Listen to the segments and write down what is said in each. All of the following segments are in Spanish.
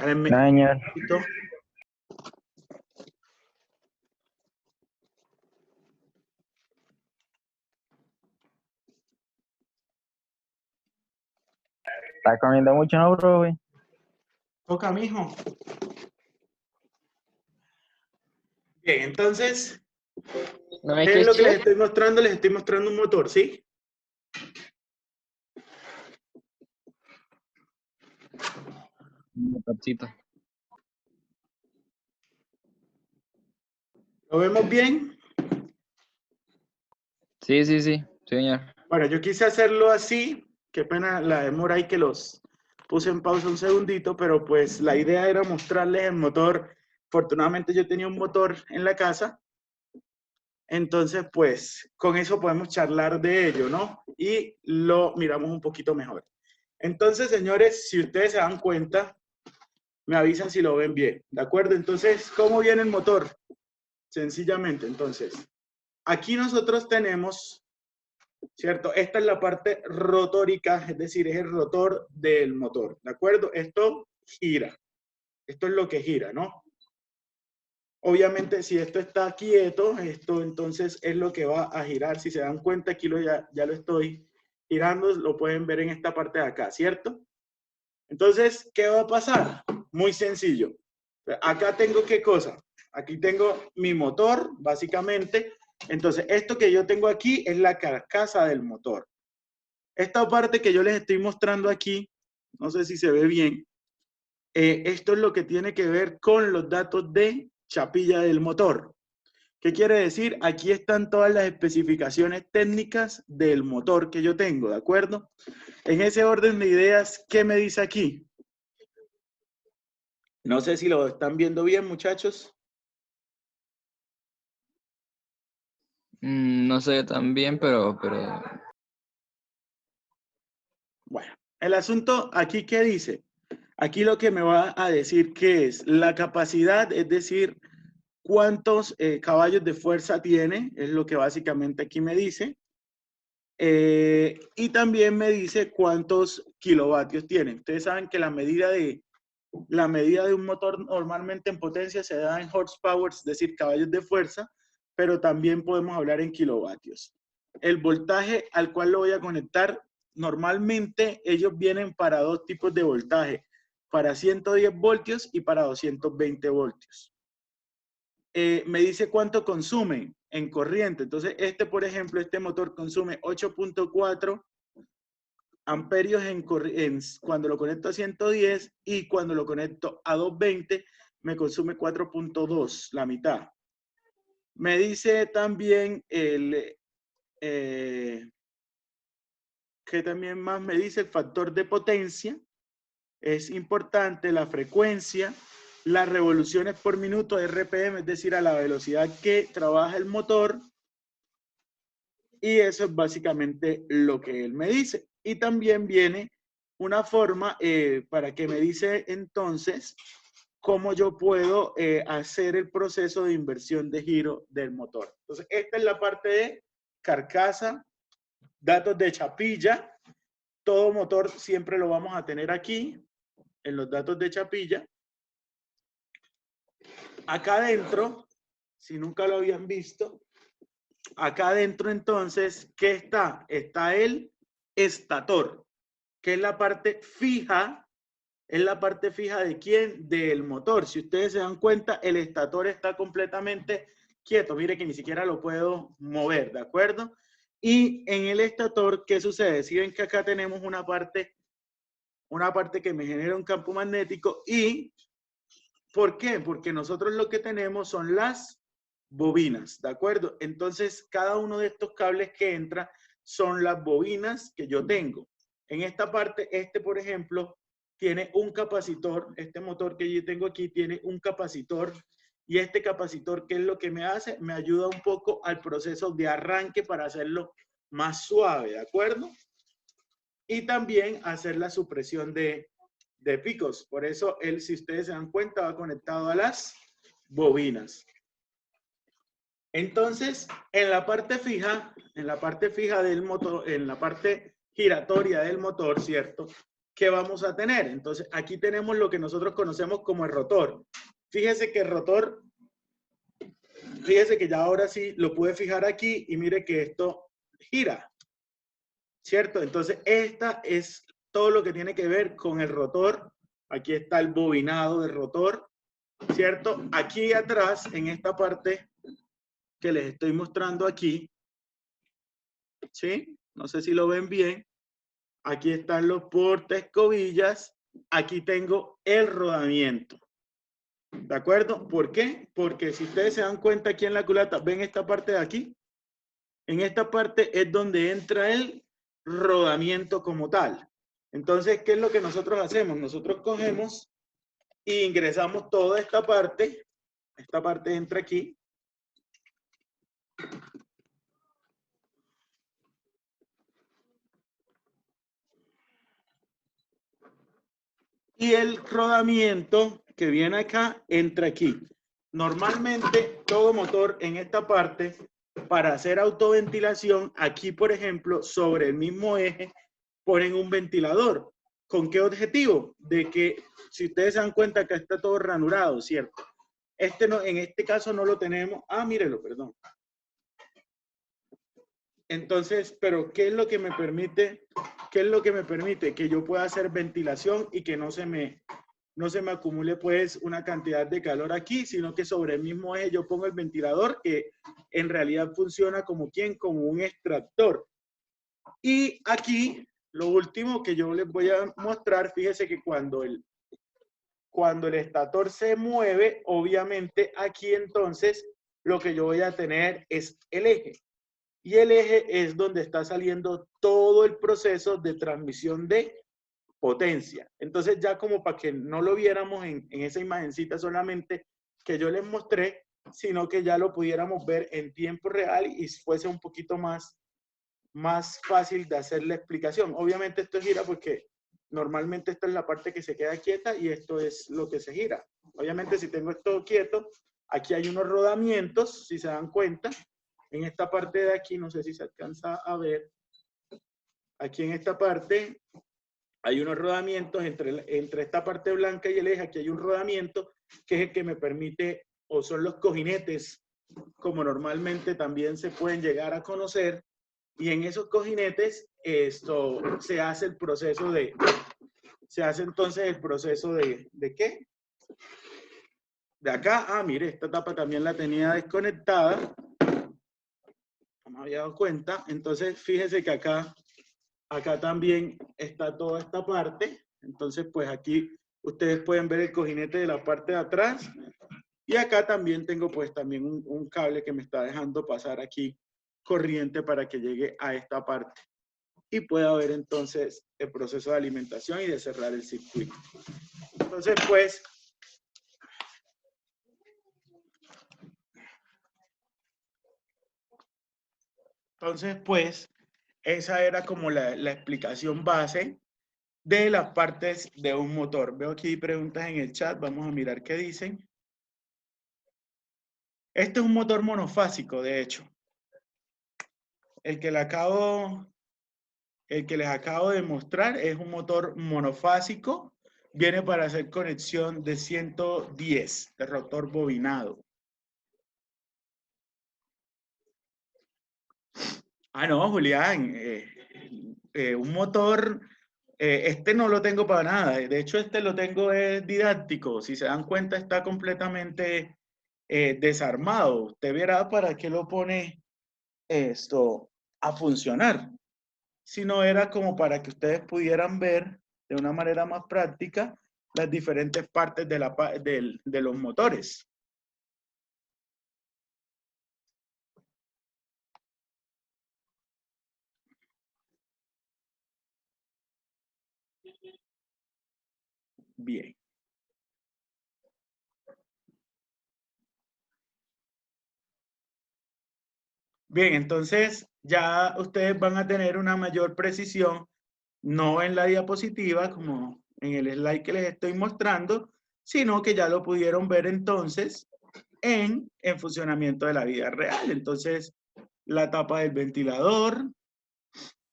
Regálenme un Señor. poquito. ¿Estás comiendo mucho, no, bro, güey? Toca, mijo. Bien, entonces, No hay ¿qué que es lo que les echar estoy mostrando? Les estoy mostrando un motor, ¿sí? un motorcito. ¿Lo vemos bien? Sí, sí, sí, señor. Bueno, yo quise hacerlo así. Qué pena la demora ahí que los puse en pausa un segundito, pero pues la idea era mostrarles el motor. Afortunadamente yo tenía un motor en la casa. Entonces, pues, con eso podemos charlar de ello, ¿no? Y lo miramos un poquito mejor. Entonces, señores, si ustedes se dan cuenta, me avisan si lo ven bien, ¿de acuerdo? Entonces, ¿cómo viene el motor? Sencillamente, entonces, aquí nosotros tenemos, ¿cierto? Esta es la parte rotórica, es decir, es el rotor del motor, ¿de acuerdo? Esto gira, esto es lo que gira, ¿no? Obviamente, si esto está quieto, esto entonces es lo que va a girar. Si se dan cuenta, aquí ya lo estoy girando, lo pueden ver en esta parte de acá, ¿cierto? Entonces, ¿qué va a pasar? Muy sencillo. Acá tengo ¿qué cosa? Aquí tengo mi motor, básicamente. Entonces, esto que yo tengo aquí es la carcasa del motor. Esta parte que yo les estoy mostrando aquí, no sé si se ve bien, esto es lo que tiene que ver con los datos de chapilla del motor. ¿Qué quiere decir? Aquí están todas las especificaciones técnicas del motor que yo tengo, ¿de acuerdo? En ese orden de ideas, ¿qué me dice aquí? No sé si lo están viendo bien, muchachos. No sé tan bien, pero Bueno, el asunto aquí, ¿qué dice? Aquí lo que me va a decir que es la capacidad, es decir, cuántos caballos de fuerza tiene, es lo que básicamente aquí me dice. Y también me dice cuántos kilovatios tiene. Ustedes saben que la medida de un motor normalmente en potencia se da en horsepower, es decir, caballos de fuerza, pero también podemos hablar en kilovatios. El voltaje al cual lo voy a conectar, normalmente ellos vienen para dos tipos de voltaje, para 110 voltios y para 220 voltios. Me dice cuánto consume en corriente. Entonces, por ejemplo, este motor consume 8.4 amperios cuando lo conecto a 110 y cuando lo conecto a 220 me consume 4.2, la mitad. Me dice también que también más me dice el factor de potencia. Es importante la frecuencia, las revoluciones por minuto, RPM, es decir, a la velocidad que trabaja el motor. Y eso es básicamente lo que él me dice. Y también viene una forma para que me dice entonces cómo yo puedo hacer el proceso de inversión de giro del motor. Entonces, esta es la parte de carcasa, datos de chapilla. Todo motor siempre lo vamos a tener aquí, en los datos de chapilla. Acá adentro, si nunca lo habían visto, acá adentro entonces, ¿qué está? Está el estator, que es la parte fija. ¿Es la parte fija de quién? Del motor. Si ustedes se dan cuenta, el estator está completamente quieto. Mire que ni siquiera lo puedo mover, ¿de acuerdo? Y en el estator, ¿qué sucede? Si ven que acá tenemos una parte que me genera un campo magnético. ¿Y por qué? Porque nosotros lo que tenemos son las bobinas, ¿de acuerdo? Entonces, cada uno de estos cables que entra son las bobinas que yo tengo. En esta parte, por ejemplo, tiene un capacitor. Este motor que yo tengo aquí tiene un capacitor. Y este capacitor, ¿qué es lo que me hace? Me ayuda un poco al proceso de arranque para hacerlo más suave, ¿de acuerdo? Y también hacer la supresión de picos. Por eso él, si ustedes se dan cuenta, va conectado a las bobinas. Entonces, en la parte fija del motor, en la parte giratoria del motor, ¿cierto? ¿qué vamos a tener? Entonces, aquí tenemos lo que nosotros conocemos como el rotor. Fíjese que el rotor, fíjese que ya ahora sí lo pude fijar aquí y mire que esto gira, ¿cierto? Entonces, esta es todo lo que tiene que ver con el rotor. Aquí está el bobinado del rotor, ¿cierto? Aquí atrás, en esta parte que les estoy mostrando aquí, ¿sí? No sé si lo ven bien. Aquí están los portaescobillas. Aquí tengo el rodamiento. ¿De acuerdo? ¿Por qué? Porque si ustedes se dan cuenta aquí en la culata, ¿ven esta parte de aquí? En esta parte es donde entra el rodamiento como tal. Entonces, ¿qué es lo que nosotros hacemos? Nosotros cogemos e ingresamos toda esta parte. Esta parte entra aquí. Y el rodamiento que viene acá entra aquí. Normalmente todo motor en esta parte, para hacer autoventilación, aquí por ejemplo, sobre el mismo eje, ponen un ventilador. ¿Con qué objetivo? De que, si ustedes se dan cuenta que está todo ranurado, ¿cierto? Este no, en este caso no lo tenemos. Ah, mírelo, perdón. Entonces, pero ¿qué es lo que me permite? ¿Qué es lo que me permite? Que yo pueda hacer ventilación y que no se me acumule pues una cantidad de calor aquí, sino que sobre el mismo eje yo pongo el ventilador que en realidad funciona como como un extractor. Y aquí lo último que yo les voy a mostrar, fíjese que cuando el estator se mueve, obviamente aquí entonces lo que yo voy a tener es el eje. Y el eje es donde está saliendo todo el proceso de transmisión de potencia. Entonces ya como para que no lo viéramos en esa imagencita solamente que yo les mostré, sino que ya lo pudiéramos ver en tiempo real y fuese un poquito más fácil de hacer la explicación. Obviamente esto gira porque normalmente esta es la parte que se queda quieta y esto es lo que se gira. Obviamente si tengo esto quieto, aquí hay unos rodamientos, si se dan cuenta, en esta parte de aquí, no sé si se alcanza a ver, aquí en esta parte hay unos rodamientos entre esta parte blanca y el eje, aquí hay un rodamiento que es el que me permite, o son los cojinetes, como normalmente también se pueden llegar a conocer, y en esos cojinetes esto se hace el proceso se hace entonces el proceso ¿de qué? De acá, mire, esta tapa también la tenía desconectada, no me había dado cuenta, entonces fíjese que acá también está toda esta parte. Entonces, pues aquí ustedes pueden ver el cojinete de la parte de atrás. Y acá también tengo pues también un cable que me está dejando pasar aquí corriente para que llegue a esta parte. Y pueda ver entonces el proceso de alimentación y de cerrar el circuito. Entonces, pues, esa era como la explicación base de las partes de un motor. Veo aquí preguntas en el chat, vamos a mirar qué dicen. Este es un motor monofásico, de hecho. El que les acabo de mostrar es un motor monofásico. Viene para hacer conexión de 110 de rotor bobinado. No, Julián, un motor, este no lo tengo para nada. De hecho, este lo tengo es didáctico. Si se dan cuenta, está completamente desarmado. Usted verá para qué lo pone esto a funcionar. Sino era como para que ustedes pudieran ver de una manera más práctica las diferentes partes de los motores. Bien. Bien, entonces ya ustedes van a tener una mayor precisión, no en la diapositiva como en el slide que les estoy mostrando, sino que ya lo pudieron ver entonces en funcionamiento de la vida real. Entonces, la tapa del ventilador,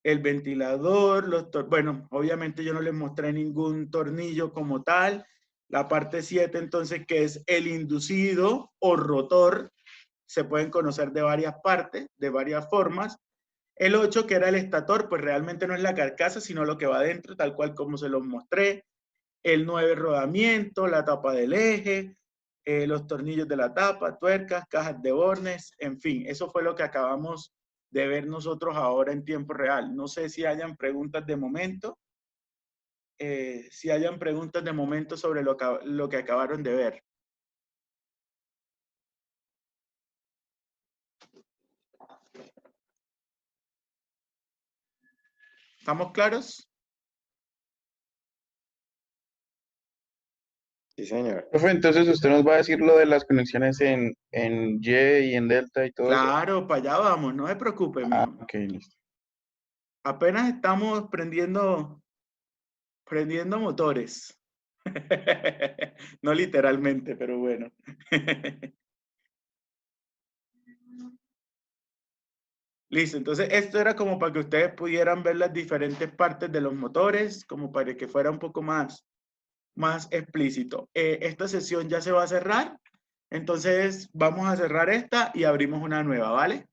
el ventilador, bueno, obviamente yo no les mostré ningún tornillo como tal. La parte 7, entonces, que es el inducido o rotor, se pueden conocer de varias partes, de varias formas. El 8, que era el estator, pues realmente no es la carcasa, sino lo que va adentro, tal cual como se los mostré. El 9, rodamiento, la tapa del eje, los tornillos de la tapa, tuercas, cajas de bornes, en fin, eso fue lo que acabamos de ver nosotros ahora en tiempo real. No sé si hayan preguntas de momento, sobre lo que acabaron de ver. ¿Estamos claros? Sí, señor. Profe, entonces usted nos va a decir lo de las conexiones en Y y en delta y todo eso. Claro, para allá vamos, no se preocupe, mijo. Ok, listo. Apenas estamos prendiendo motores. No literalmente, pero bueno. Listo, entonces esto era como para que ustedes pudieran ver las diferentes partes de los motores, como para que fuera un poco más explícito. Esta sesión ya se va a cerrar, entonces vamos a cerrar esta y abrimos una nueva, ¿vale?